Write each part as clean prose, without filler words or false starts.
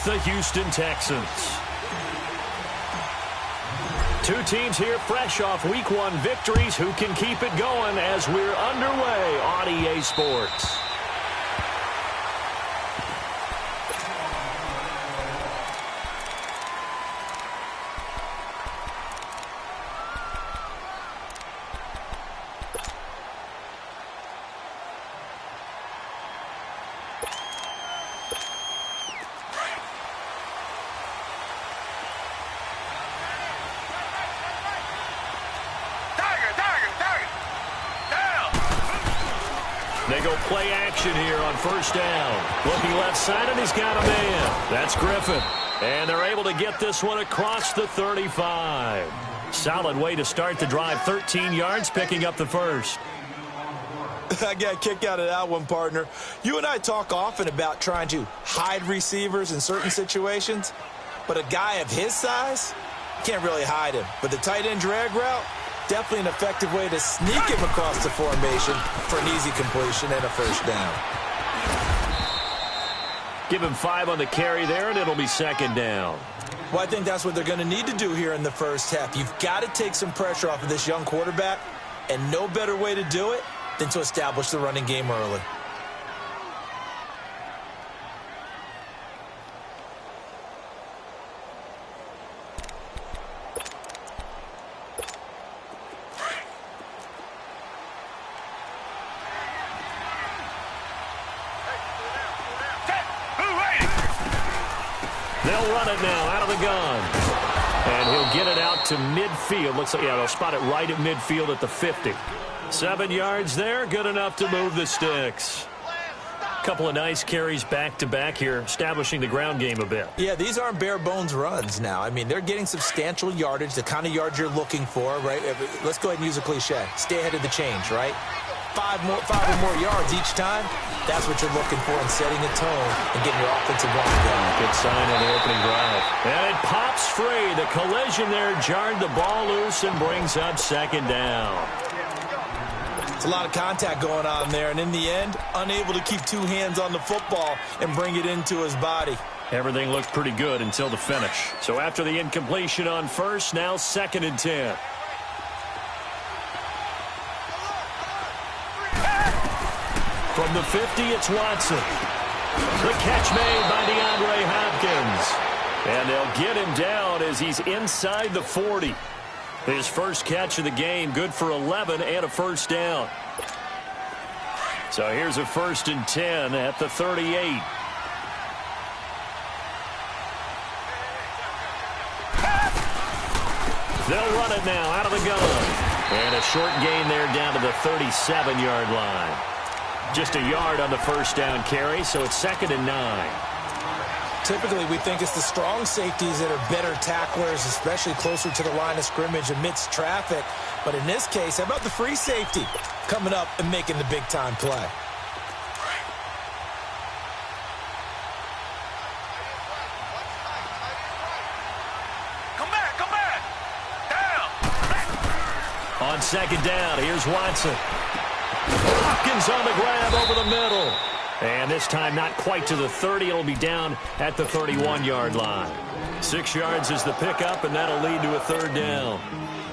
the Houston Texans. Two teams here fresh off Week 1 victories. Who can keep it going as we're underway on EA Sports? They go play action here on first down. Looking left side, and he's got a man. That's Griffin. And they're able to get this one across the 35. Solid way to start the drive. 13 yards, picking up the first. I got a kick out of that one, partner. You and I talk often about trying to hide receivers in certain situations, but a guy of his size, can't really hide him. But the tight end drag route, definitely an effective way to sneak him across the formation for an easy completion and a first down. Give him 5 on the carry there, and it'll be second down. Well, I think that's what they're going to need to do here in the first half. You've got to take some pressure off of this young quarterback, and no better way to do it than to establish the running game early. They'll run it now out of the gun. And he'll get it out to midfield. Looks like, yeah, they'll spot it right at midfield at the 50. 7 yards there, good enough to move the sticks. Couple of nice carries back-to-back here, establishing the ground game a bit. Yeah, these aren't bare-bones runs now. I mean, they're getting substantial yardage, the kind of yards you're looking for, right? Let's go ahead and use a cliche. Stay ahead of the change, right? Five or more yards each time, that's what you're looking for in setting a tone and getting your offensive line going. Good sign on the opening drive. And it pops free. The collision there jarred the ball loose and brings up second down. It's a lot of contact going on there, and in the end, unable to keep two hands on the football and bring it into his body. Everything looked pretty good until the finish. So after the incompletion on first, now 2nd and 10. From the 50, it's Watson. The catch made by DeAndre Hopkins. And they'll get him down as he's inside the 40. His first catch of the game, good for 11 and a first down. So here's a 1st and 10 at the 38. They'll run it now out of the gun. And a short gain there down to the 37-yard line. Just a yard on the first down carry, so it's 2nd and 9. Typically, we think it's the strong safeties that are better tacklers, especially closer to the line of scrimmage amidst traffic. But in this case, how about the free safety coming up and making the big-time play? Come back. Down. On 2nd down, here's Watson. Hopkins on the grab over the middle. And this time not quite to the 30. It'll be down at the 31-yard line. 6 yards is the pickup, and that'll lead to a 3rd down.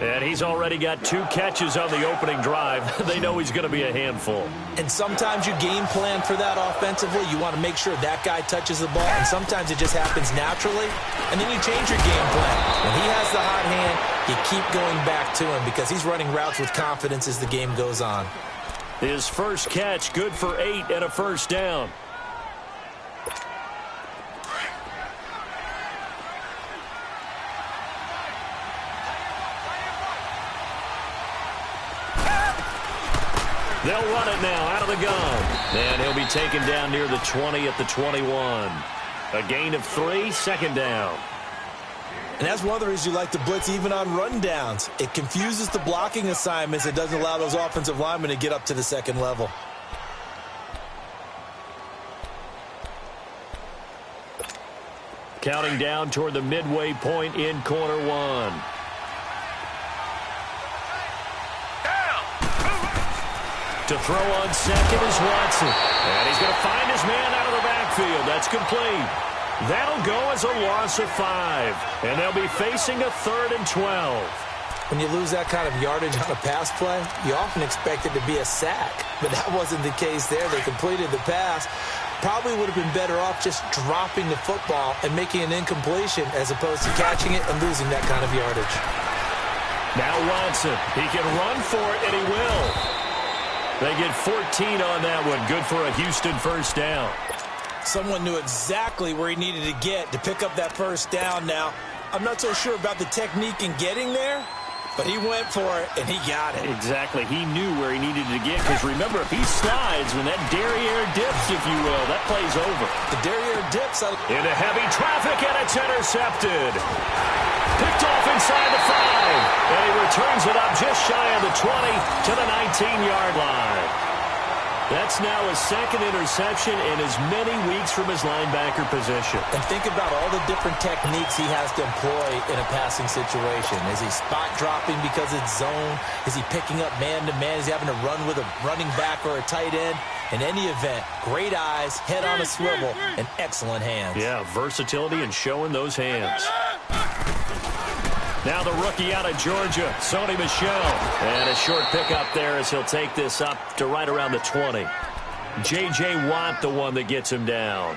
And he's already got 2 catches on the opening drive. They know he's going to be a handful. And sometimes you game plan for that offensively. You want to make sure that guy touches the ball, and sometimes it just happens naturally. And then you change your game plan. When he has the hot hand, you keep going back to him because he's running routes with confidence as the game goes on. His first catch, good for 8 and a first down. They'll run it now out of the gun. And he'll be taken down near the 20 at the 21. A gain of 3, 2nd down. And that's one of the reasons you like to blitz even on rundowns. It confuses the blocking assignments. It doesn't allow those offensive linemen to get up to the 2nd level. Counting down toward the midway point in quarter 1. To throw on 2nd is Watson. And he's going to find his man out of the backfield. That's complete. That'll go as a loss of 5, and they'll be facing a 3rd and 12. When you lose that kind of yardage on a pass play, you often expect it to be a sack, but that wasn't the case there. They completed the pass. Probably would have been better off just dropping the football and making an incompletion as opposed to catching it and losing that kind of yardage. Now Watson, he can run for it, and he will. They get 14 on that one. Good for a Houston first down. Someone knew exactly where he needed to get to pick up that first down now. I'm not so sure about the technique in getting there, but he went for it, and he got it. Exactly. He knew where he needed to get, because remember, if he slides, when that derriere dips, if you will, that play's over. The derriere dips. Into heavy traffic, and it's intercepted. Picked off inside the 5, and he returns it up just shy of the 20 to the 19-yard line. That's now his 2nd interception in as many weeks from his linebacker position. And think about all the different techniques he has to employ in a passing situation. Is he spot dropping because it's zone? Is he picking up man-to-man? Is he having to run with a running back or a tight end? In any event, great eyes, head on a swivel, and excellent hands. Yeah, versatility and showing those hands. Now the rookie out of Georgia, Sony Michel. And a short pickup there as he'll take this up to right around the 20. J.J. Watt, the one that gets him down.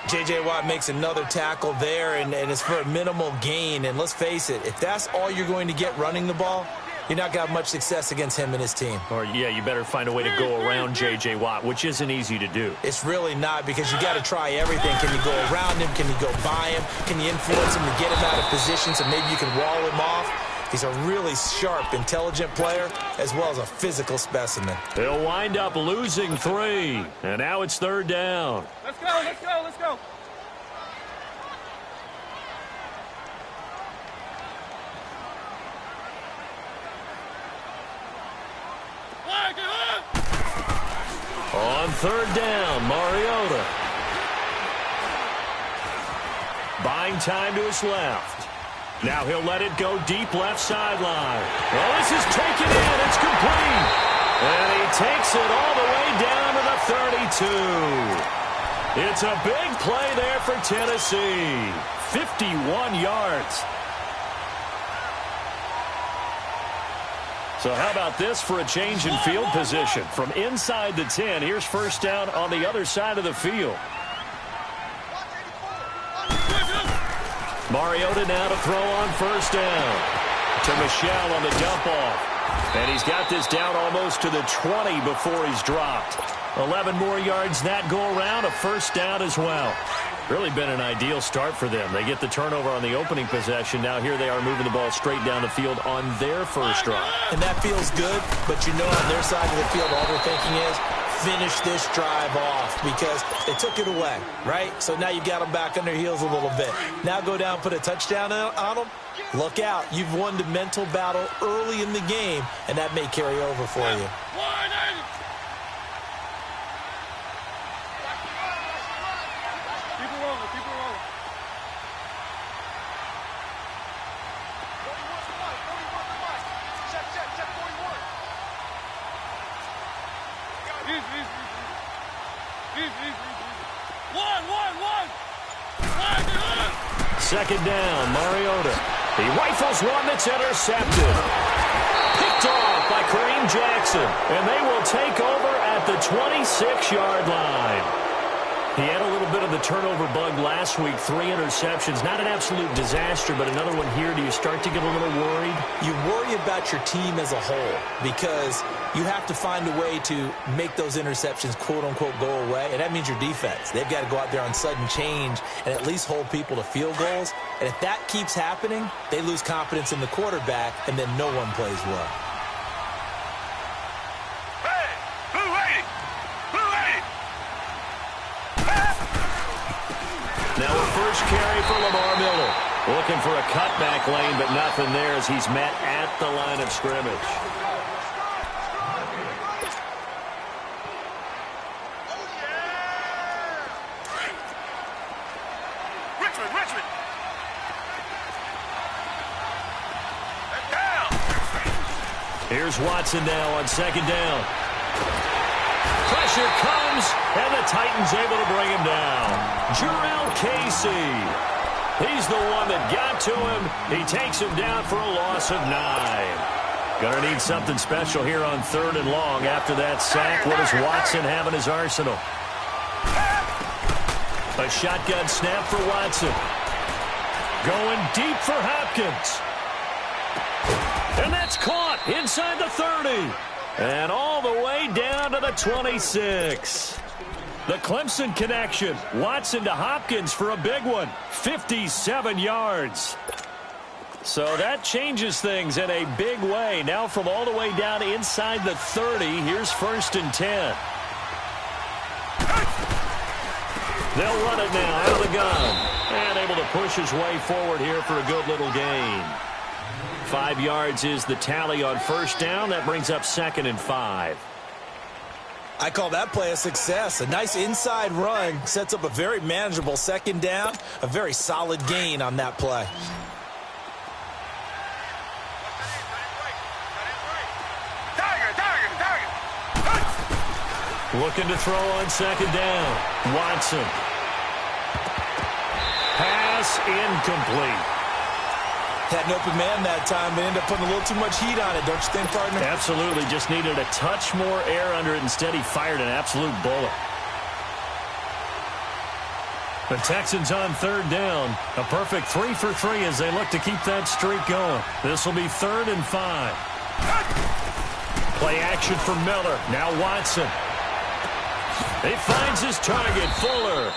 J.J. Watt makes another tackle there, and it's for a minimal gain. And let's face it, if that's all you're going to get running the ball, you're not going to have much success against him and his team. Or, yeah, you better find a way to go around J.J. Watt, which isn't easy to do. It's really not, because you got to try everything. Can you go around him? Can you go by him? Can you influence him to get him out of position so maybe you can wall him off? He's a really sharp, intelligent player, as well as a physical specimen. They'll wind up losing 3, and now it's 3rd down. Let's go, let's go, let's go. On 3rd down, Mariota. Buying time to his left. Now he'll let it go deep left sideline. Well, this is taken in. It's complete. And he takes it all the way down to the 32. It's a big play there for Tennessee. 51 yards. So how about this for a change in field position? From inside the 10, here's first down on the other side of the field. Mariota now to throw on first down. To Michel on the dump off. And he's got this down almost to the 20 before he's dropped. 11 more yards that go around, a first down as well. Really been an ideal start for them. They get the turnover on the opening possession. Now here they are moving the ball straight down the field on their first drive. And that feels good, but you know on their side of the field all they're thinking is finish this drive off because they took it away, right? So now you got them back on their heels a little bit. Now go down, put a touchdown on them. Look out. You've won the mental battle early in the game, and that may carry over for you. Second down, Mariota. He rifles one that's intercepted. Picked off by Kareem Jackson. And they will take over at the 26-yard line. He had a little bit of the turnover bug last week. 3 interceptions. Not an absolute disaster, but another one here. Do you start to get a little worried? You worry about your team as a whole because you have to find a way to make those interceptions, quote-unquote, go away, and that means your defense. They've got to go out there on sudden change and at least hold people to field goals. And if that keeps happening, they lose confidence in the quarterback, and then no one plays well. Now a first carry for Lamar Miller. Looking for a cutback lane, but nothing there as he's met at the line of scrimmage. Richmond. Here's Watson now on second down. Pressure comes, and the Titans able to bring him down. Jarrell Casey. He's the one that got to him. He takes him down for a loss of 9. Gonna need something special here on 3rd and long after that sack. What does Watson have in his arsenal? A shotgun snap for Watson. Going deep for Hopkins. And that's caught inside the 30. And all the way down to the 26. The Clemson connection. Watson to Hopkins for a big one. 57 yards. So that changes things in a big way. Now from all the way down inside the 30, here's 1st and 10. They'll run it now out of the gun. And able to push his way forward here for a good little gain. 5 yards is the tally on 1st down. That brings up 2nd and 5. I call that play a success. A nice inside run sets up a very manageable 2nd down. A very solid gain on that play. Looking to throw on 2nd down. Watson. Pass incomplete. Had an open man that time, but ended up putting a little too much heat on it, don't you think, partner? Absolutely. Just needed a touch more air under it. Instead, he fired an absolute bullet. The Texans on 3rd down. A perfect 3 for 3 as they look to keep that streak going. This will be 3rd and 5. Play action for Miller. Now Watson. He finds his target, Fuller.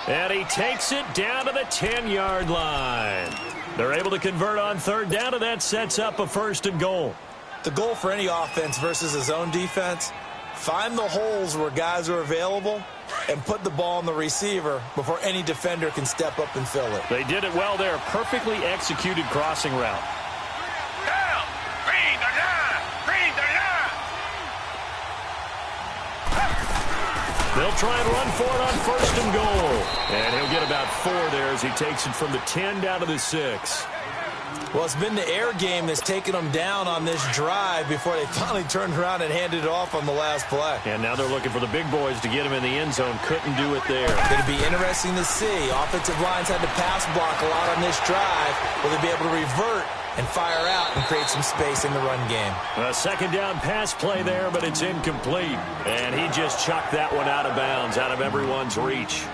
And he takes it down to the 10-yard line. They're able to convert on 3rd down, and that sets up a 1st and goal. The goal for any offense versus his own defense, find the holes where guys are available and put the ball on the receiver before any defender can step up and fill it. They did it well there. Perfectly executed crossing route. Down. Bring the line. Bring the line. They'll try and run for it on 1st and goal. And he'll get about 4 there as he takes it from the 10 down to the 6. Well, it's been the air game that's taken them down on this drive before they finally turned around and handed it off on the last play. And now they're looking for the big boys to get him in the end zone. Couldn't do it there. Going to be interesting to see. Offensive lines had to pass block a lot on this drive. Will they be able to revert and fire out and create some space in the run game? A 2nd down pass play there, but it's incomplete. And he just chucked that one out of bounds, out of everyone's reach.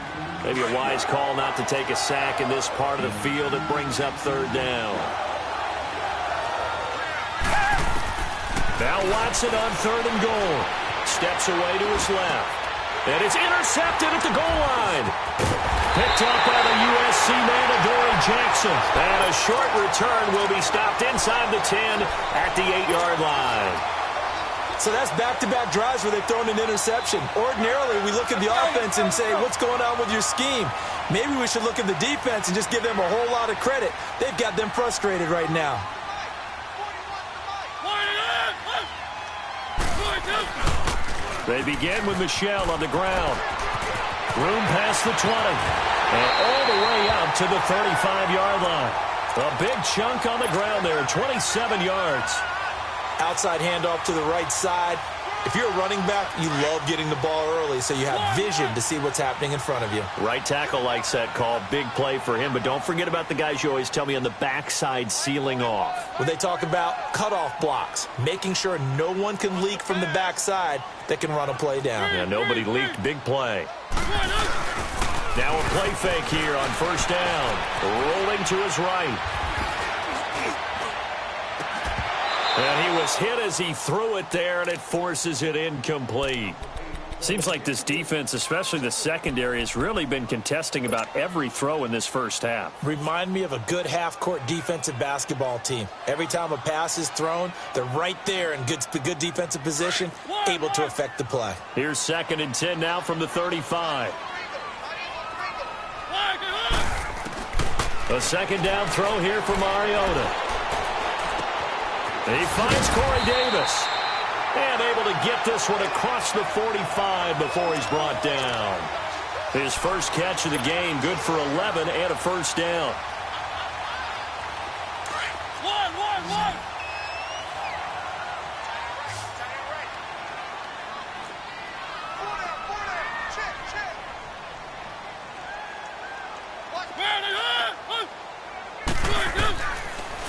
Maybe a wise call not to take a sack in this part of the field. It brings up 3rd down. Now Watson on 3rd and goal. Steps away to his left. And it's intercepted at the goal line. Picked up by the USC man, Adoree Jackson. And a short return will be stopped inside the 10 at the 8-yard line. So that's back-to-back drives where they've thrown an interception. Ordinarily, we look at the offense and say, what's going on with your scheme? Maybe we should look at the defense and just give them a whole lot of credit. They've got them frustrated right now. They begin with Michel on the ground. Room past the 20. And all the way out to the 35-yard line. A big chunk on the ground there, 27 yards. Outside handoff to the right side. If you're a running back, you love getting the ball early so you have vision to see what's happening in front of you. Right tackle likes that call. Big play for him. But don't forget about the guys you always tell me on the backside sealing off. When they talk about cutoff blocks, making sure no one can leak from the backside that can run a play down. Yeah, nobody leaked. Big play. Now a play fake here on 1st down. Rolling to his right. And he was hit as he threw it there, and it forces it incomplete. Seems like this defense, especially the secondary, has really been contesting about every throw in this first half. Remind me of a good half-court defensive basketball team. Every time a pass is thrown, they're right there in good defensive position, able to affect the play. Here's 2nd and 10 now from the 35. A 2nd down throw here for Mariota. He finds Corey Davis. And able to get this one across the 45 before he's brought down. His first catch of the game, good for 11 and a 1st down.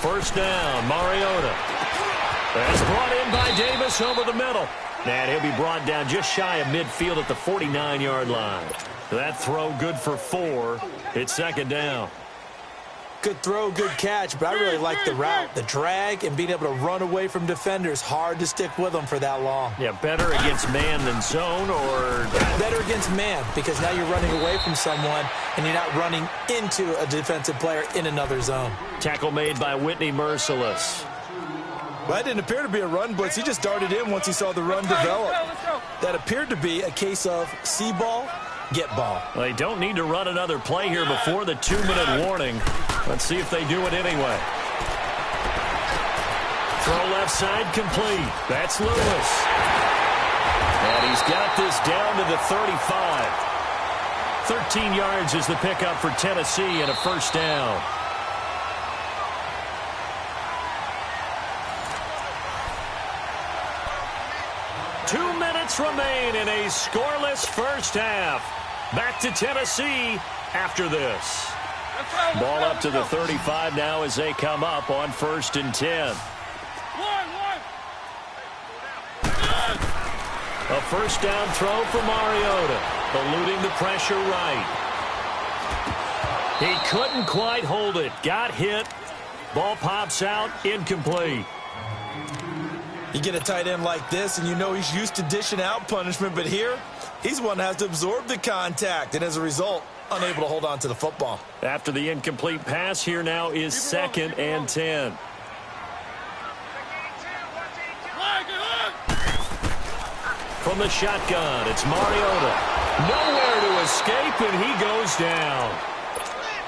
first down. Mariota. That's brought in by Davis over the middle. And he'll be brought down just shy of midfield at the 49-yard line. That throw good for 4. It's second down. Good throw, good catch, but I really like the route. The drag and being able to run away from defenders, hard to stick with them for that long. Yeah, better against man than zone, or? Better against man, because now you're running away from someone and you're not running into a defensive player in another zone. Tackle made by Whitney Merciless. Well, that didn't appear to be a run blitz. He just darted in once he saw the run develop. That appeared to be a case of see ball, get ball. They don't need to run another play here before the 2-minute warning. Let's see if they do it anyway. Throw left side complete. That's Lewis. And he's got this down to the 35. 13 yards is the pickup for Tennessee and a first down. Remain in a scoreless first half. Back to Tennessee after this. Ball up to the 35 now as they come up on 1st and 10. A first down throw for Mariota, eluding the pressure right. He couldn't quite hold it. Got hit. Ball pops out, incomplete. You get a tight end like this, and you know he's used to dishing out punishment, but here, he's one that has to absorb the contact, and as a result, unable to hold on to the football. After the incomplete pass, here now is 2nd and 10. From the shotgun, it's Mariota. Nowhere to escape, and he goes down.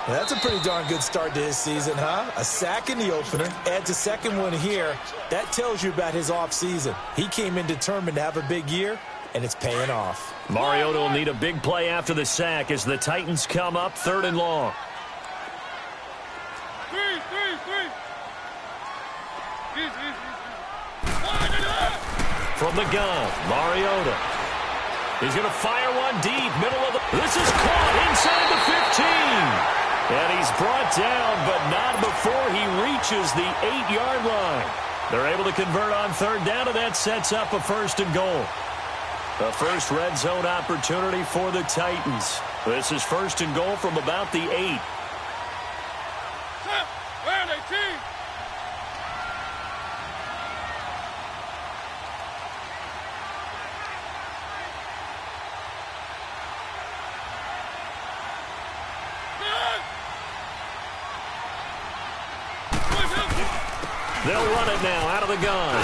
That's a pretty darn good start to his season, huh? A sack in the opener, adds a second one here. That tells you about his offseason. He came in determined to have a big year, and it's paying off. Mariota will need a big play after the sack as the Titans come up 3rd and long. From the gun, Mariota. He's going to fire one deep, middle of the... This is caught inside the 15. And he's brought down, but not before he reaches the 8-yard line. They're able to convert on 3rd down, and that sets up a 1st and goal. The first red zone opportunity for the Titans. This is 1st and goal from about the 8. They'll run it now out of the gun.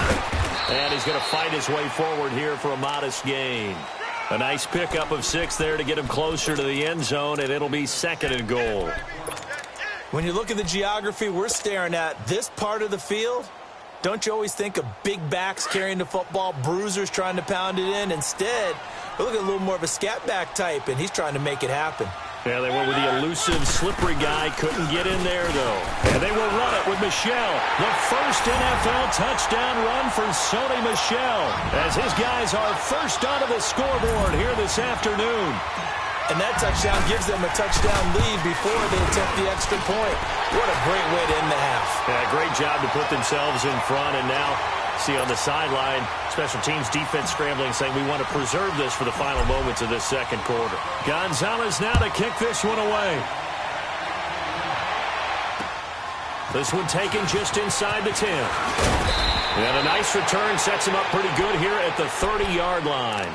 And he's going to fight his way forward here for a modest gain. A nice pickup of 6 there to get him closer to the end zone, and it'll be 2nd and goal. When you look at the geography we're staring at, this part of the field, don't you always think of big backs carrying the football, bruisers trying to pound it in? Instead, we're looking at a little more of a scat back type, and he's trying to make it happen. Yeah, they went with the elusive, slippery guy. Couldn't get in there, though. And they will run it with Michel. The first NFL touchdown run for Sony Michel, as his guys are first onto the scoreboard here this afternoon. And that touchdown gives them a touchdown lead before they attempt the extra point. What a great way to end the half. Yeah, great job to put themselves in front, and now see on the sideline, special teams defense scrambling, saying we want to preserve this for the final moments of this 2nd quarter. Gonzalez now to kick this one away. This one taken just inside the 10. And a nice return sets him up pretty good here at the 30-yard line.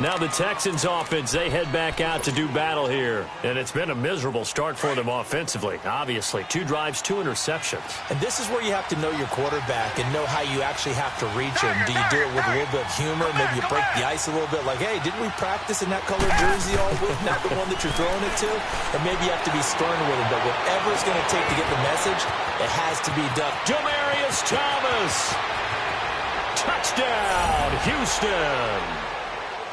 Now the Texans offense, they head back out to do battle here. And it's been a miserable start for them offensively, obviously. 2 drives, 2 interceptions. And this is where you have to know your quarterback and know how you actually have to reach him. Do you do it with a little bit of humor? Maybe you break the ice a little bit like, hey, didn't we practice in that colored jersey all week, not the one that you're throwing it to? Or maybe you have to be stern with him. But whatever it's going to take to get the message, it has to be done. Demaryius Thomas. Touchdown, Houston.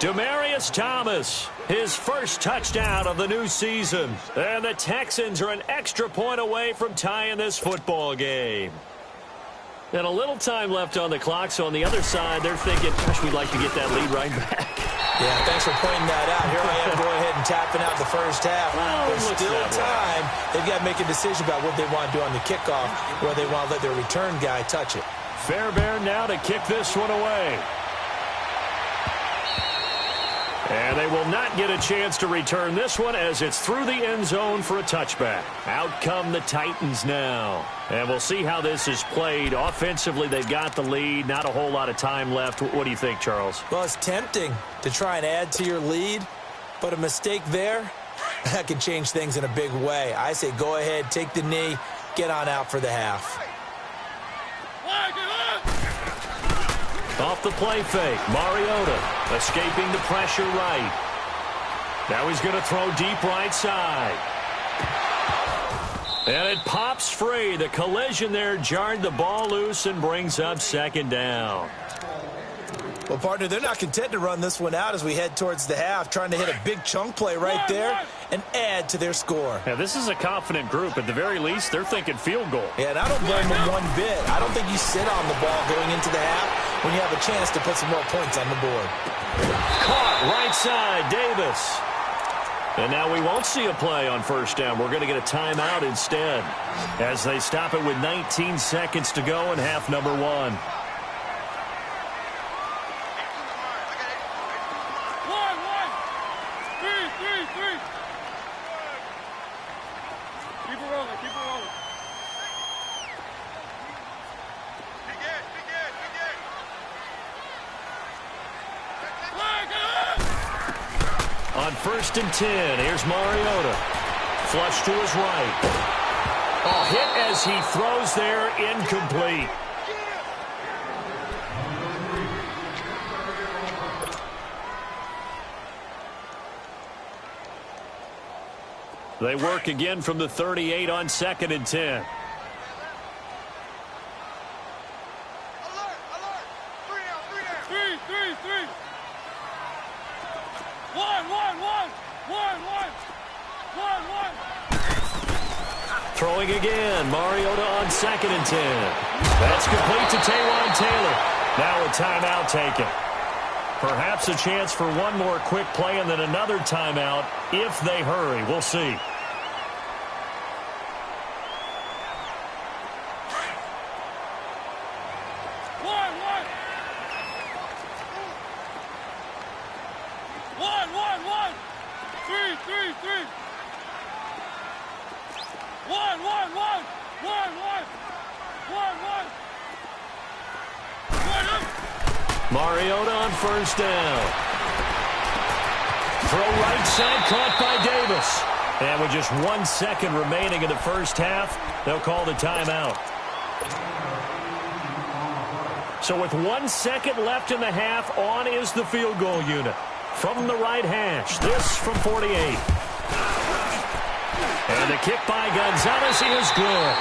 Demaryius Thomas, his first touchdown of the new season. And the Texans are an extra point away from tying this football game. And a little time left on the clock, so on the other side, they're thinking, gosh, we'd like to get that lead right back. Yeah, thanks for pointing that out. Here I am, go ahead and from tapping out the first half. Well, There's still time. They've got to make a decision about what they want to do on the kickoff, where they want to let their return guy touch it. Fairbairn now to kick this one away. And they will not get a chance to return this one as it's through the end zone for a touchback. Out come the Titans now. And we'll see how this is played. Offensively, they've got the lead. Not a whole lot of time left. What do you think, Charles? Well, it's tempting to try and add to your lead, but a mistake there, that can change things in a big way. I say go ahead, take the knee, get on out for the half. Off the play fake, Mariota escaping the pressure right. Now he's going to throw deep right side. And it pops free. The collision there jarred the ball loose and brings up second down. Well, partner, they're not content to run this one out as we head towards the half, trying to hit a big chunk play right there and add to their score. Yeah, this is a confident group. At the very least, they're thinking field goal. Yeah, and I don't blame them one bit. I don't think you sit on the ball going into the half when you have a chance to put some more points on the board. Caught right side, Davis. And now we won't see a play on first down. We're going to get a timeout instead as they stop it with 19 seconds to go in half number one. On 1st and 10, here's Mariota. Flush to his right. A hit as he throws there, incomplete. They work again from the 38 on 2nd and 10. Throwing again, Mariota on 2nd and 10. That's complete to Taywan Taylor. Now a timeout taken. Perhaps a chance for one more quick play and then another timeout if they hurry. We'll see. Mariota on 1st down. Throw right side, caught by Davis. And with just 1 second remaining in the first half, they'll call the timeout. So with 1 second left in the half, on is the field goal unit. From the right hash, this from 48. And the kick by Gonzalez is good.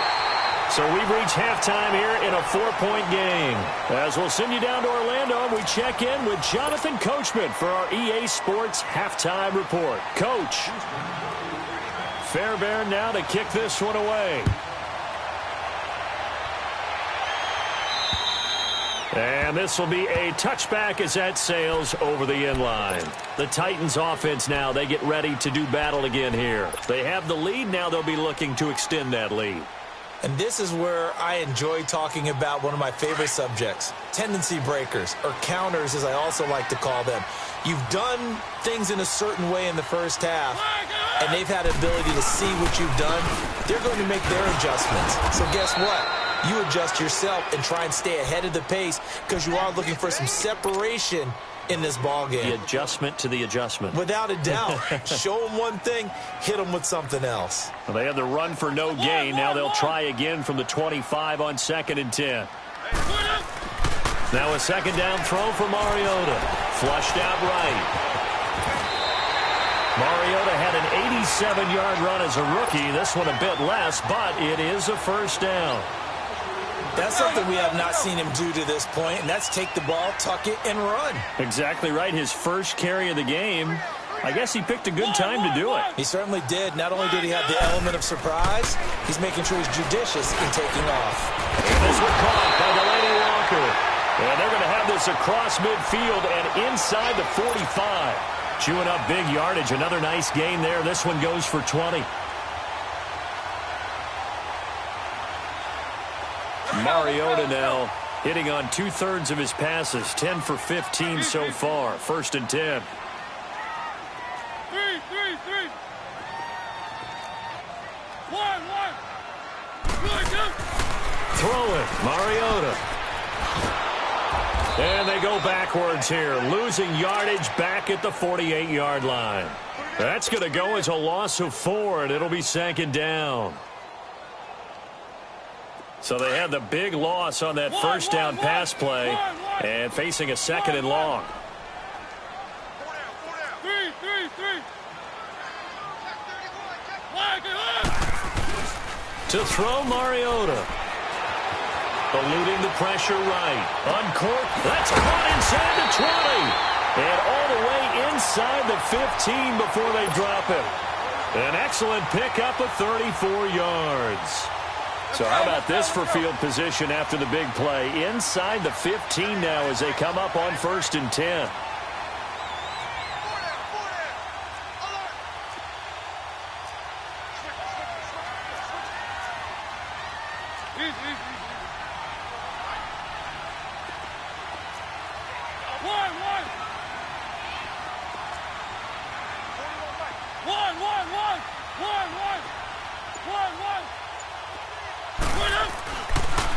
So we've reached halftime here in a 4-point game. As we'll send you down to Orlando, we check in with Jonathan Coachman for our EA Sports Halftime Report. Coach, Fairbairn now to kick this one away. And this will be a touchback as that sails over the end line. The Titans offense now, they get ready to do battle again here. They have the lead, now they'll be looking to extend that lead. And this is where I enjoy talking about one of my favorite subjects, tendency breakers, or counters as I also like to call them. You've done things in a certain way in the first half, and they've had the ability to see what you've done. They're going to make their adjustments. So guess what? You adjust yourself and try and stay ahead of the pace because you are looking for some separation in this ball game. The adjustment to the adjustment. Without a doubt. Show them one thing, hit them with something else. Well, they had the run for no gain. Now they'll try again from the 25 on 2nd and 10. Now a second down throw for Mariota. Flushed out right. Mariota had an 87-yard run as a rookie. This one a bit less, but it is a first down. That's something we have not seen him do to this point, and that's take the ball, tuck it, and run. Exactly right. His first carry of the game. I guess he picked a good time to do it. He certainly did. Not only did he have the element of surprise, he's making sure he's judicious in taking off. And this one caught by Delaney Walker. And they're going to have this across midfield and inside the 45. Chewing up big yardage. Another nice gain there. This one goes for 20. Mariota now hitting on 2/3 of his passes. 10 for 15 so far. 1st and 10. Throw it. Mariota. And they go backwards here. Losing yardage back at the 48-yard line. That's going to go as a loss of 4, and it'll be 2nd down. So they had the big loss on that first down pass play and facing a 2nd and long. To throw Mariota. Eluding the pressure right. Uncorked. That's caught inside the 20. And all the way inside the 15 before they drop him. An excellent pickup of 34 yards. So how about this for field position after the big play? Inside the 15 now as they come up on 1st and 10.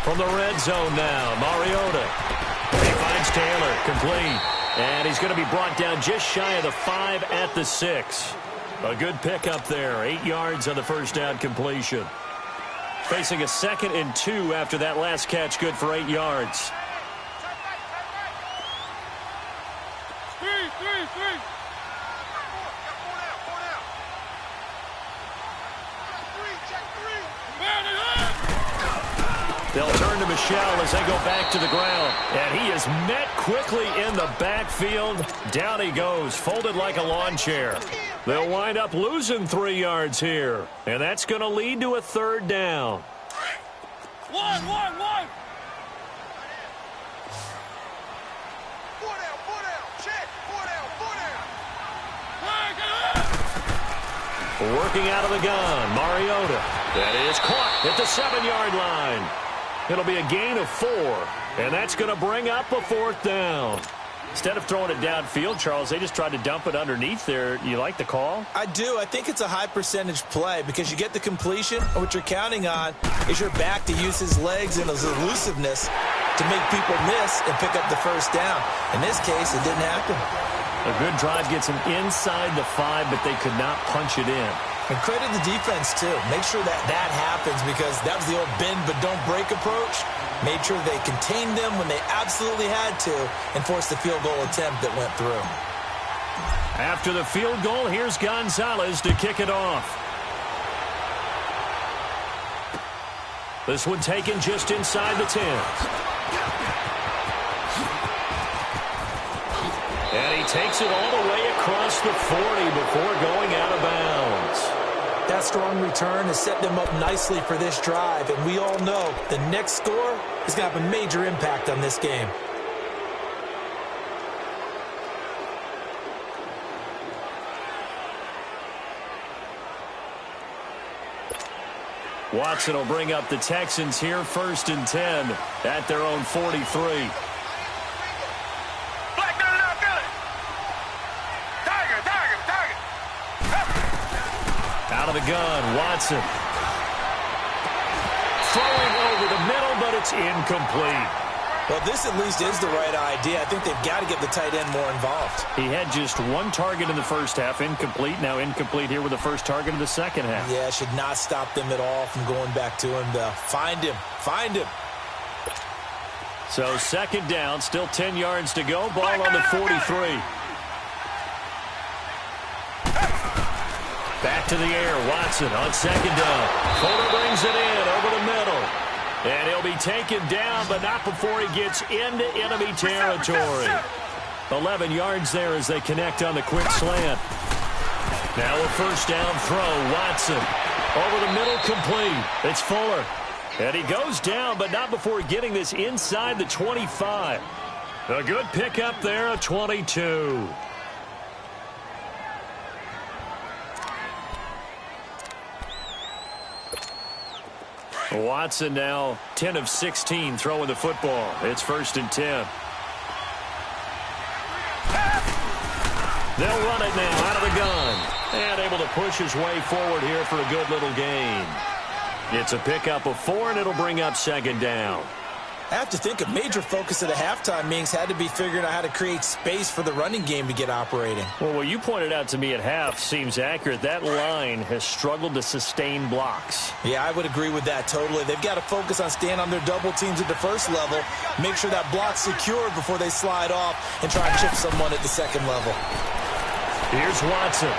From the red zone now, Mariota. He finds Taylor, complete. And he's going to be brought down just shy of the 5 at the 6. A good pickup there, 8 yards on the first down completion. Facing a 2nd and 2 after that last catch, good for 8 yards. They'll turn to Michel as they go back to the ground. And he is met quickly in the backfield. Down he goes, folded like a lawn chair. They'll wind up losing 3 yards here. And that's going to lead to a 3rd down. One. Working out of the gun, Mariota. That is caught at the 7-yard line. It'll be a gain of 4, and that's going to bring up a 4th down. Instead of throwing it downfield, Charles, they just tried to dump it underneath there. You like the call? I do. I think it's a high percentage play because you get the completion, and what you're counting on is your back to use his legs and his elusiveness to make people miss and pick up the 1st down. In this case, it didn't happen. A good drive gets them inside the 5, but they could not punch it in. And credit the defense, too. Make sure that happens because that was the old bend but don't break approach. Made sure they contained them when they absolutely had to and forced the field goal attempt that went through. After the field goal, here's Gonzalez to kick it off. This one taken just inside the 10. And he takes it all the way across the 40 before going out of bounds. That strong return has set them up nicely for this drive, and we all know the next score is going to have a major impact on this game. Watson will bring up the Texans here, 1st and 10 at their own 43. Out of the gun, Watson. Throwing over the middle, but it's incomplete. Well, this at least is the right idea. I think they've got to get the tight end more involved. He had just 1 target in the first half, incomplete. Now incomplete here with the first target of the second half. Yeah, should not stop them at all from going back to him, though. Find him. So 2nd down, still 10 yards to go. Ball on the 43. Back to the air, Watson on 2nd down. Fuller brings it in over the middle. And he'll be taken down, but not before he gets into enemy territory. 11 yards there as they connect on the quick slant. Now a 1st down throw, Watson. Over the middle, complete. It's Fuller. And he goes down, but not before getting this inside the 25. A good pickup there, a 22. Watson now 10 of 16 throwing the football. It's 1st and 10. They'll run it now out of the gun. And able to push his way forward here for a good little gain. It's a pickup of 4, and it'll bring up 2nd down. I have to think a major focus at the halftime means had to be figuring out how to create space for the running game to get operating. Well, what you pointed out to me at half seems accurate. That line has struggled to sustain blocks. Yeah, I would agree with that totally. They've got to focus on staying on their double teams at the first level, make sure that block's secured before they slide off and try and chip someone at the second level. Here's Watson.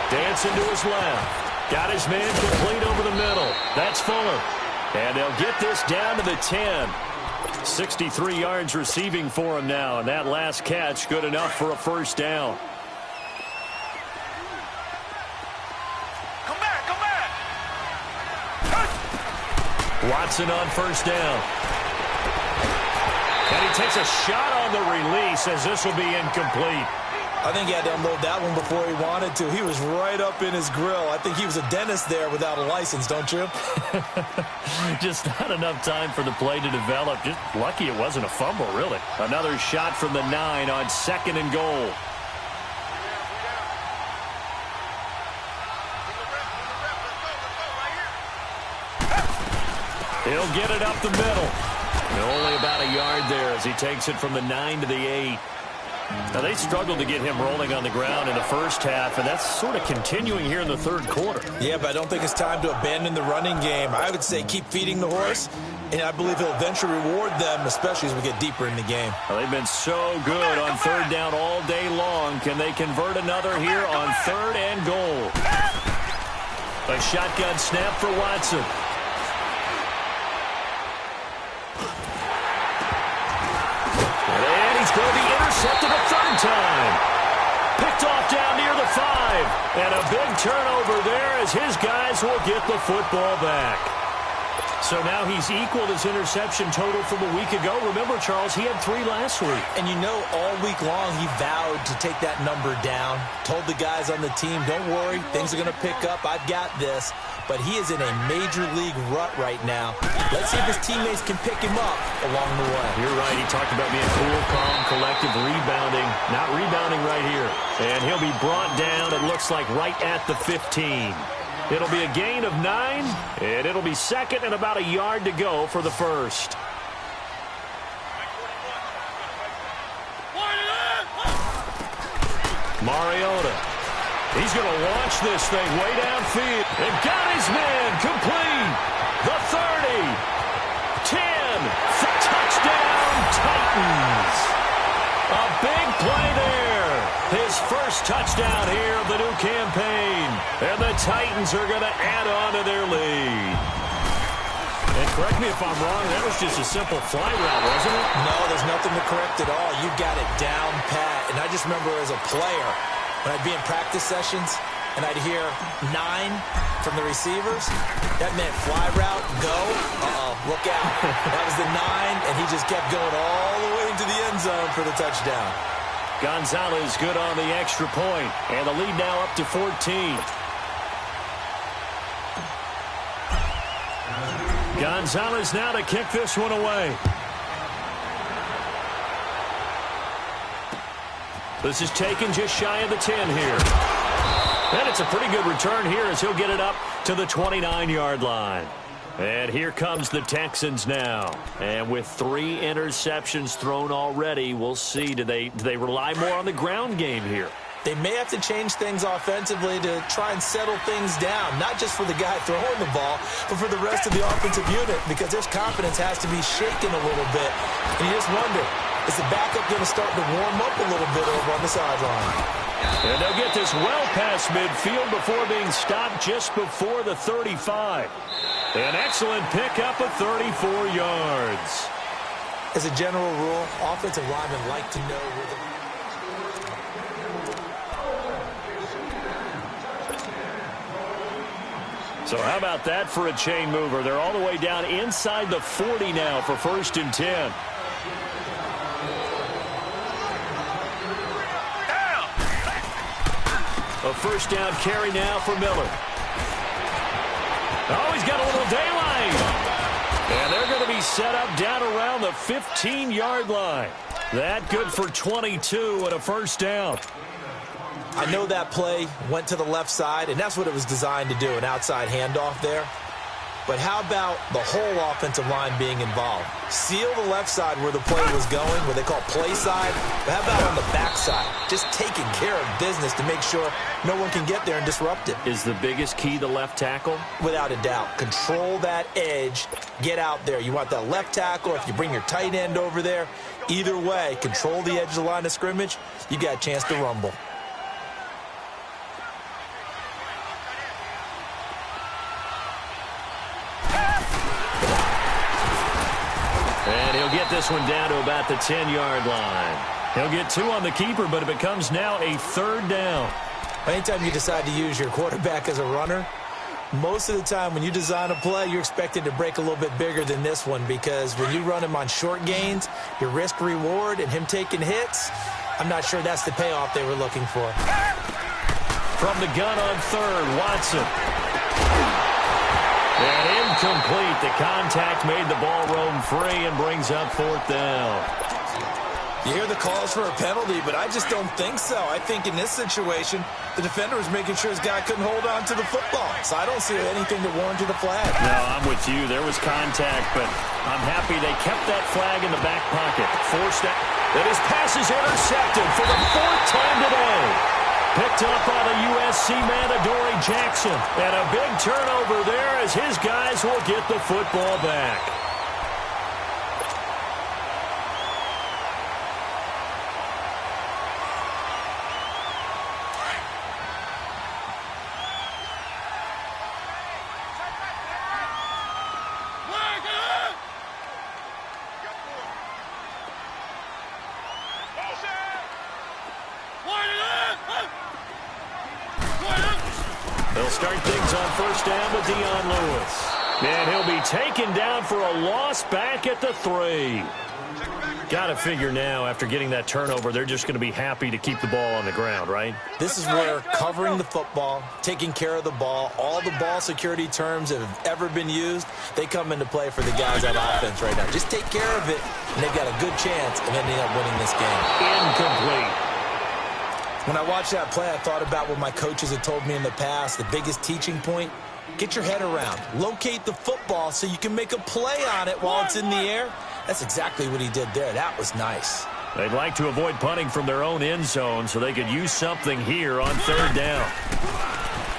Dancing to his left. Got his man complete over the middle. That's Fuller. And they'll get this down to the 10. 63 yards receiving for him now, and that last catch good enough for a 1st down. Come back, come back. Watson on 1st down. And he takes a shot on the release as this will be incomplete. I think he had to unload that one before he wanted to. He was right up in his grill. I think he was a dentist there without a license, don't you? Just not enough time for the play to develop. Just lucky it wasn't a fumble, really. Another shot from the 9 on 2nd and goal. He'll get it up the middle. And only about a yard there as he takes it from the 9 to the 8. Now, they struggled to get him rolling on the ground in the first half, and that's sort of continuing here in the 3rd quarter. Yeah, but I don't think it's time to abandon the running game. I would say keep feeding the horse, and I believe he'll eventually reward them, especially as we get deeper in the game. Well, they've been so good on 3rd down all day long. Can they convert another here on 3rd and goal? A shotgun snap for Watson. He's going to be intercepted a 3rd time. Picked off down near the 5. And a big turnover there as his guys will get the football back. So now he's equaled his interception total from a week ago. Remember, Charles, he had 3 last week. And you know, all week long he vowed to take that number down. Told the guys on the team, don't worry, things are going to pick up. I've got this. But he is in a major league rut right now. Let's see if his teammates can pick him up along the way. You're right. He talked about being cool, calm, collective, rebounding. Not rebounding right here. And he'll be brought down, it looks like, right at the 15. It'll be a gain of 9, and it'll be 2nd and about a yard to go for the 1st. Mariota. He's going to launch this thing way downfield. And got his man complete. The 30. 10. Touchdown, Titans. A big play there. His first touchdown here of the new campaign. And the Titans are going to add on to their lead. And correct me if I'm wrong, that was just a simple fly route, wasn't it? No, there's nothing to correct at all. You got it down pat. And I just remember as a player, when I'd be in practice sessions and I'd hear 9 from the receivers, that meant fly route, go, look out. That was the 9, and he just kept going all the way into the end zone for the touchdown. Gonzalez good on the extra point, and the lead now up to 14. Gonzalez now to kick this one away. This is taken just shy of the 10 here. And it's a pretty good return here as he'll get it up to the 29-yard line. And here comes the Texans now. And with 3 interceptions thrown already, we'll see. Do they rely more on the ground game here? They may have to change things offensively to try and settle things down, not just for the guy throwing the ball, but for the rest of the offensive unit, because their confidence has to be shaken a little bit. And you just wonder, is the backup going to start to warm up a little bit over on the sideline? And they'll get this well past midfield before being stopped just before the 35. An excellent pickup of 34 yards. As a general rule, offensive linemen like to know where the... So how about that for a chain mover? They're all the way down inside the 40 now for 1st and 10. A 1st down carry now for Miller. Oh, he's got a little daylight. set up down around the 15-yard line. That good for 22 and a first down. I know that play went to the left side, and that's what it was designed to do, an outside handoff there. But how about the whole offensive line being involved? Seal the left side where the play was going, what they call play side. But how about on the back side? Just taking care of business to make sure no one can get there and disrupt it. Is the biggest key the left tackle? Without a doubt. Control that edge. Get out there. You want that left tackle. If you bring your tight end over there, either way, control the edge of the line of scrimmage, you got a chance to rumble. And he'll get this one down to about the 10-yard line. He'll get 2 on the keeper, but it becomes now a 3rd down. Anytime you decide to use your quarterback as a runner, most of the time when you design a play, you're expected to break a little bit bigger than this one, because when you run him on short gains, your risk-reward and him taking hits, I'm not sure that's the payoff they were looking for. From the gun on 3rd, Watson. And incomplete. The contact made the ball roam free and brings up 4th down. You hear the calls for a penalty, but I just don't think so. I think in this situation, the defender was making sure his guy couldn't hold on to the football. So I don't see anything that warranted the flag. No, I'm with you. There was contact, but I'm happy they kept that flag in the back pocket. Forced that. That his pass is intercepted for the 4th time today. Picked up by the USC man, Adoree Jackson. And a big turnover there as his guys will get the football back. They'll start things on 1st down with Dion Lewis. And he'll be taken down for a loss back at the 3. Got to figure now, after getting that turnover, they're just going to be happy to keep the ball on the ground, right? This is where covering the football, taking care of the ball, all the ball security terms that have ever been used, they come into play for the guys on offense right now. Just take care of it, and they've got a good chance of ending up winning this game. Incomplete. When I watched that play, I thought about what my coaches had told me in the past. The biggest teaching point, get your head around. Locate the football so you can make a play on it while it's in the air. That's exactly what he did there. That was nice. They'd like to avoid punting from their own end zone so they could use something here on 3rd down.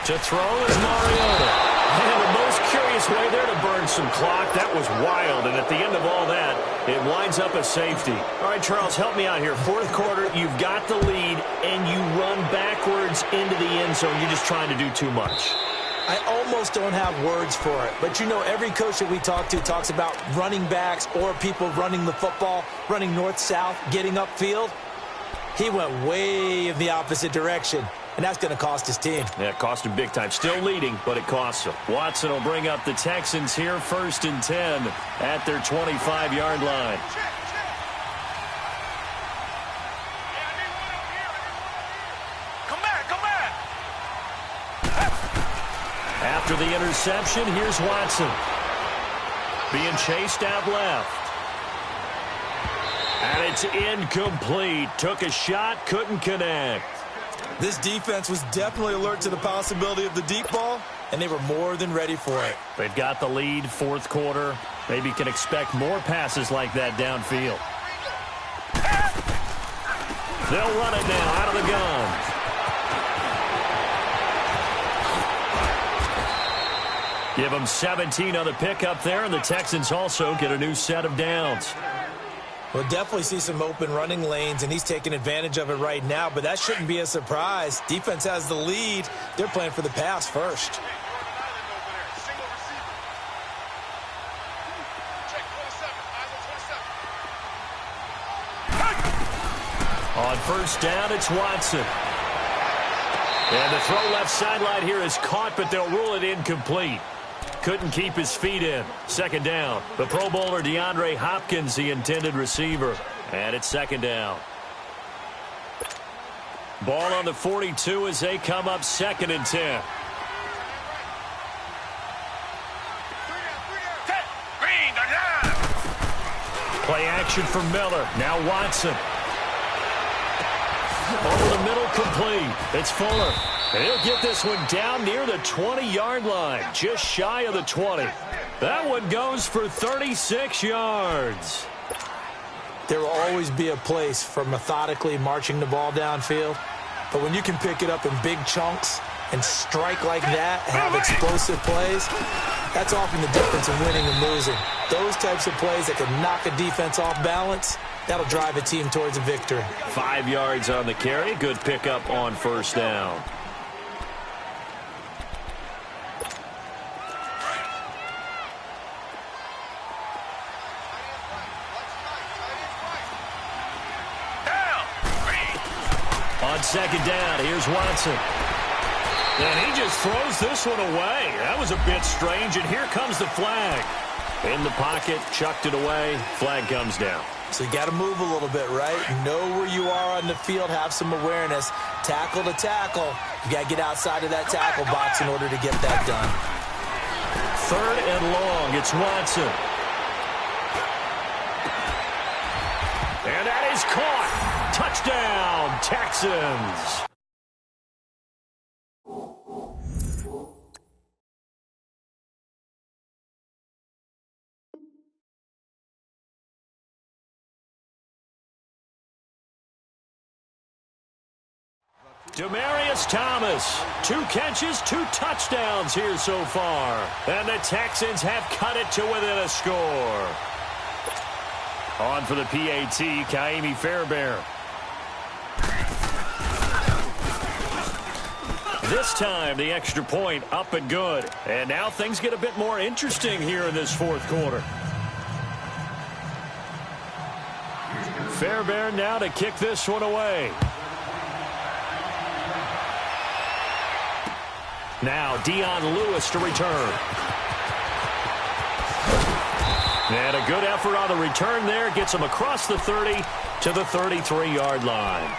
To throw is Mariota. And the most curious way there to burn some clock. That was wild, and at the end of all that, it winds up a safety. All right, Charles, help me out here. 4th quarter, you've got the lead, and you run backwards into the end zone. You're just trying to do too much. I almost don't have words for it. But, you know, every coach that we talk to talks about running backs or people running the football, running north-south, getting upfield. He went way in the opposite direction. And that's going to cost his team. Yeah, it cost him big time. Still leading, but it costs him. Watson will bring up the Texans here 1st and 10 at their 25-yard line. Come back. After the interception, here's Watson. Being chased out left. And it's incomplete. Took a shot, couldn't connect. This defense was definitely alert to the possibility of the deep ball, and they were more than ready for it. They've got the lead, 4th quarter. Maybe can expect more passes like that downfield. They'll run it now out of the gun. Give them 17 on the pickup there, and the Texans also get a new set of downs. We'll definitely see some open running lanes, and he's taking advantage of it right now, but that shouldn't be a surprise. Defense has the lead. They're playing for the pass first. On 1st down, it's Watson. And the throw left sideline here is caught, but they'll rule it incomplete. Couldn't keep his feet in. 2nd down. The Pro Bowler DeAndre Hopkins, the intended receiver. And it's 2nd down. Ball on the 42 as they come up 2nd and 10. Green, the line. Play action for Miller. Now Watson. Over the middle, complete. It's Fuller. And he'll get this one down near the 20-yard line, just shy of the 20. That one goes for 36 yards. There will always be a place for methodically marching the ball downfield. But when you can pick it up in big chunks and strike like that and have explosive plays, that's often the difference in winning and losing. Those types of plays that can knock a defense off balance, that'll drive a team towards a victory. 5 yards on the carry. Good pickup on first down. On second down, here's Watson. And he just throws this one away. That was a bit strange, and here comes the flag. In the pocket, chucked it away. Flag comes down. So you got to move a little bit, right? Know where you are on the field, have some awareness. Tackle to tackle. You got to get outside of that tackle box in order to get that done. 3rd and long, it's Watson. And that is caught. Touchdown, Texans. Demaryius Thomas, 2 catches, 2 touchdowns here so far. And the Texans have cut it to within a score. On for the PAT, Kaimi Fairbairn. This time, the extra point up and good. And now things get a bit more interesting here in this 4th quarter. Fairbairn now to kick this one away. Now Dion Lewis to return. And a good effort on the return there. Gets him across the 30 to the 33-yard line.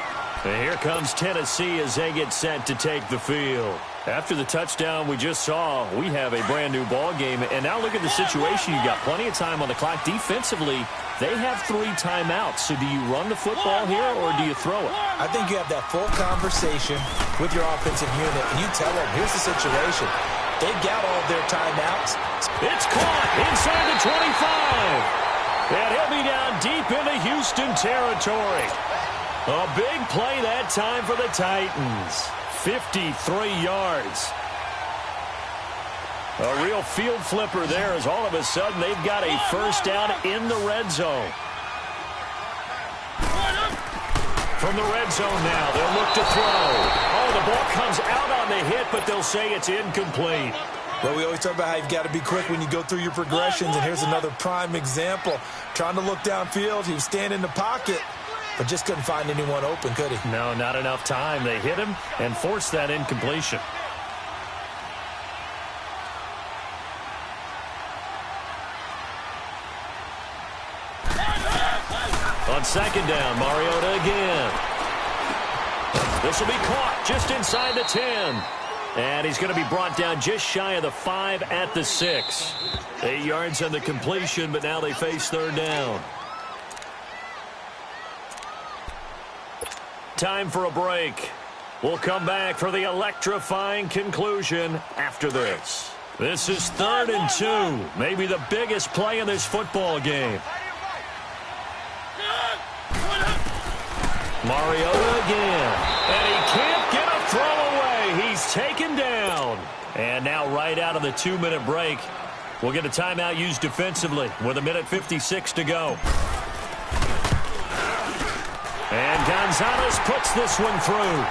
And here comes Tennessee as they get set to take the field. After the touchdown we just saw, we have a brand-new ball game. And now look at the situation. You got plenty of time on the clock. Defensively, they have 3 timeouts. So do you run the football here or do you throw it? I think you have that full conversation with your offensive unit, and you tell them, here's the situation. They've got all of their timeouts. It's caught inside the 25. And he'll be down deep into Houston territory. A big play that time for the Titans. 53 yards. A real field flipper there as all of a sudden they've got a first down in the red zone. From the red zone now, they'll look to throw. Oh, the ball comes out on the hit, but they'll say it's incomplete. Well, we always talk about how you've got to be quick when you go through your progressions, and here's another prime example. Trying to look downfield, he was standing in the pocket, but just couldn't find anyone open, could he? No, not enough time. They hit him and forced that incompletion. On second down, Mariota again. This will be caught just inside the 10. And he's going to be brought down just shy of the 5 at the 6. 8 yards on the completion, but now they face 3rd down. Time for a break. We'll come back for the electrifying conclusion after this. This is 3rd and 2. Maybe the biggest play in this football game. Mariota again. And he can't get a throw away. He's taken down. And now right out of the 2-minute break, we'll get a timeout used defensively with 1:56 to go. And Gonzalez puts this one through.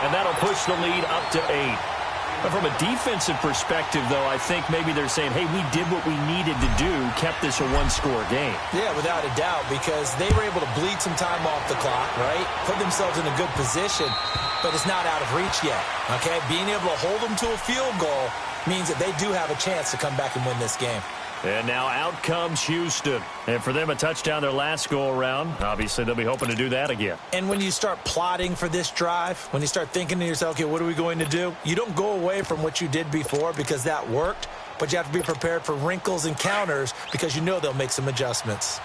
And that'll push the lead up to 8. But from a defensive perspective, though, I think maybe they're saying, hey, we did what we needed to do, kept this a 1-score game. Yeah, without a doubt, because they were able to bleed some time off the clock, right? Put themselves in a good position, but it's not out of reach yet, okay? Being able to hold them to a field goal means that they do have a chance to come back and win this game. And now out comes Houston. And for them, a touchdown their last go-around. Obviously, they'll be hoping to do that again. And when you start plotting for this drive, when you start thinking to yourself, okay, what are we going to do? You don't go away from what you did before because that worked, but you have to be prepared for wrinkles and counters because you know they'll make some adjustments.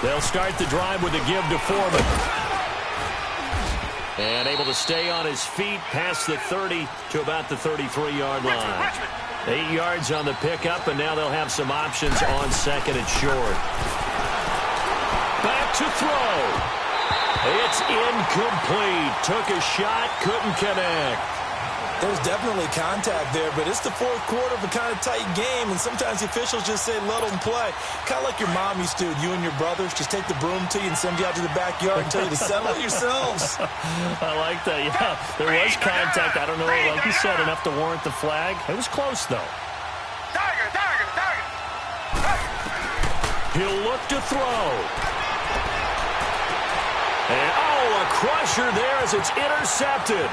They'll start the drive with a give to Foreman. And able to stay on his feet past the 30 to about the 33-yard line. 8 yards on the pickup, and now they'll have some options on second and short. Back to throw. It's incomplete. Took a shot, couldn't connect. There's definitely contact there, but it's the fourth quarter of a kind of tight game, and sometimes the officials just say, let them play. Kind of like your mom used to, you and your brothers, just take the broom to you and send you out to the backyard and tell you to settle it yourselves. I like that, yeah. There was contact. I don't know, like you said, enough to warrant the flag. It was close, though. Tiger. He'll look to throw. And, a crusher there as it's intercepted.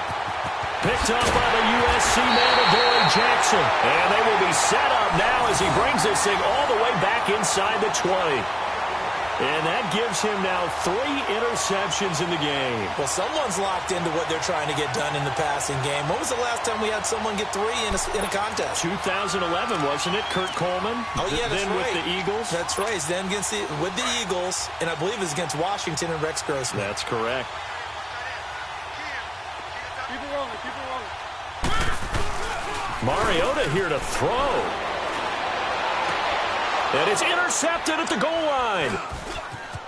Picked up by the USC man, Adoree Jackson. And they will be set up now as he brings this thing all the way back inside the 20. And that gives him now 3 interceptions in the game. Well, someone's locked into what they're trying to get done in the passing game. When was the last time we had someone get 3 in a contest? 2011, wasn't it? Kurt Coleman? Oh, yeah, that's then right. With the Eagles? That's right. Then with the Eagles, and I believe it's against Washington and Rex Grossman. That's correct. Mariota here to throw. And it's intercepted at the goal line.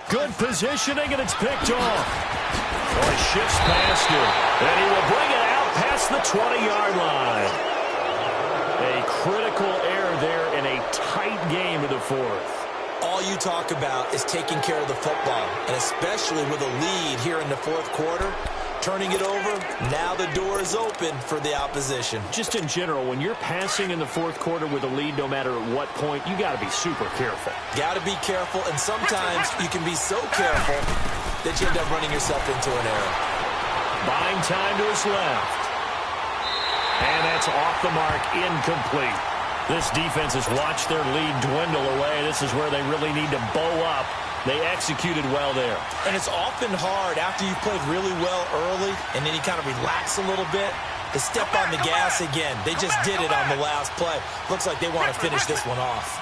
Good positioning, and it's picked off. He shifts past him. And he will bring it out past the 20-yard line. A critical error there in a tight game of the fourth. All you talk about is taking care of the football, and especially with a lead here in the fourth quarter. Turning it over, now the door is open for the opposition. Just in general, when you're passing in the fourth quarter with a lead, no matter at what point, you got to be super careful. Got to be careful, and sometimes you can be so careful that you end up running yourself into an error. Buying time to his left. And that's off the mark, incomplete. This defense has watched their lead dwindle away. This is where they really need to bow up. They executed well there. And it's often hard after you've played really well early and then you kind of relax a little bit to step on the gas again. They just did it on the last play. Looks like they want to finish this one off.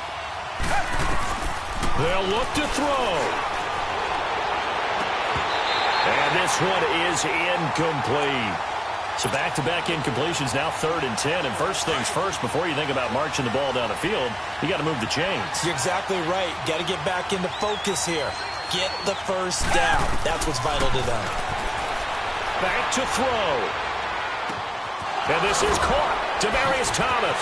They'll look to throw. And this one is incomplete. So back-to-back incompletions, now 3rd and 10. And first things first, before you think about marching the ball down the field, you got to move the chains. You're exactly right. Got to get back into focus here. Get the first down. That's what's vital to them. Back to throw. And this is caught. Demaryius Thomas.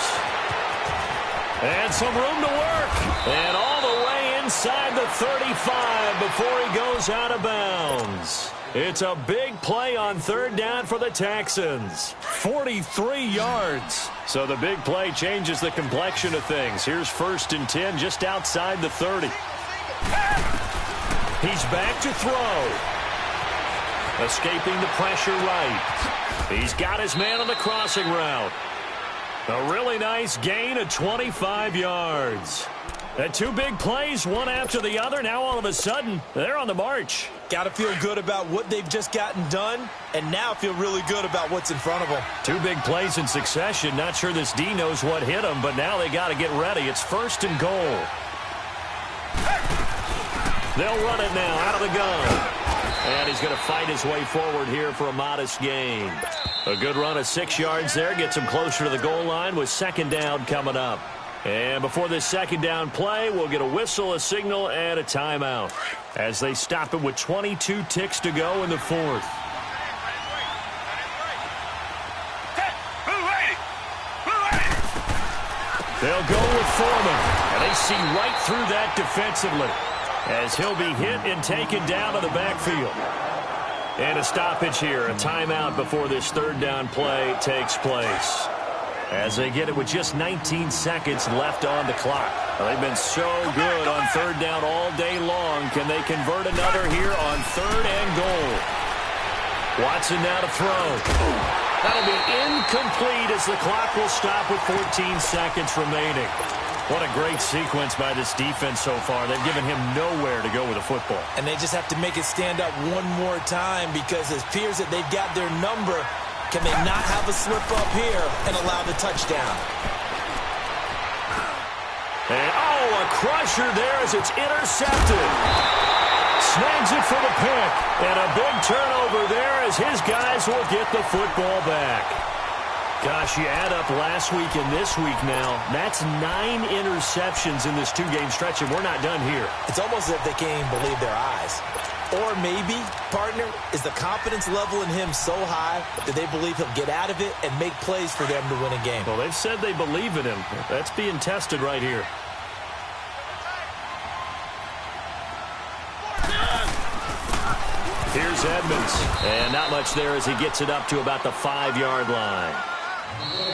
And some room to work. And all the way inside the 35 before he goes out of bounds. It's a big play on 3rd down for the Texans. 43 yards. So the big play changes the complexion of things. Here's 1st and 10 just outside the 30. He's back to throw. Escaping the pressure right. He's got his man on the crossing route. A really nice gain of 25 yards. And 2 big plays, one after the other. Now all of a sudden, they're on the march. Got to feel good about what they've just gotten done, and now feel really good about what's in front of them. 2 big plays in succession. Not sure this D knows what hit them, but now they got to get ready. It's 1st and goal. They'll run it now out of the gun. And he's going to fight his way forward here for a modest gain. A good run of 6 yards there. Gets him closer to the goal line with 2nd down coming up. And before this 2nd down play, we'll get a whistle, a signal, and a timeout as they stop it with 22 ticks to go in the fourth. They'll go with Foreman, and they see right through that defensively as he'll be hit and taken down to the backfield. And a stoppage here, a timeout before this 3rd down play takes place. As they get it with just 19 seconds left on the clock. They've been so good on 3rd down all day long. Can they convert another here on 3rd and goal? Watson now to throw. That'll be incomplete as the clock will stop with 14 seconds remaining. What a great sequence by this defense so far. They've given him nowhere to go with the football. And they just have to make it stand up one more time because it appears that they've got their number. Can they not have a slip up here and allow the touchdown? And, a crusher there as it's intercepted. snags it for the pick. And a big turnover there as his guys will get the football back. Gosh, you add up last week and this week now, that's 9 interceptions in this two-game stretch, and we're not done here. It's almost as if they can't even believe their eyes. Or maybe, partner, is the confidence level in him so high that they believe he'll get out of it and make plays for them to win a game. Well, they've said they believe in him. That's being tested right here. Here's Edmonds. And not much there as he gets it up to about the 5-yard line.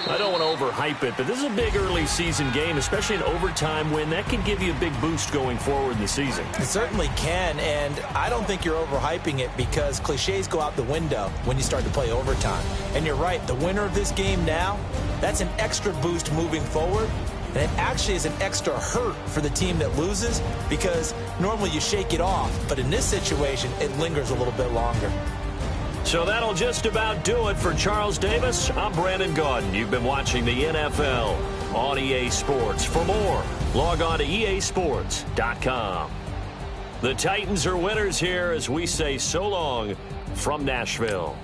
I don't want to overhype it, but this is a big early season game, especially an overtime win. That can give you a big boost going forward in the season. It certainly can, and I don't think you're overhyping it because cliches go out the window when you start to play overtime. And you're right, the winner of this game now, that's an extra boost moving forward. And it actually is an extra hurt for the team that loses because normally you shake it off, but in this situation, it lingers a little bit longer. So that'll just about do it for Charles Davis. I'm Brandon Gaudin. You've been watching the NFL on EA Sports. For more, log on to easports.com. The Titans are winners here as we say so long from Nashville.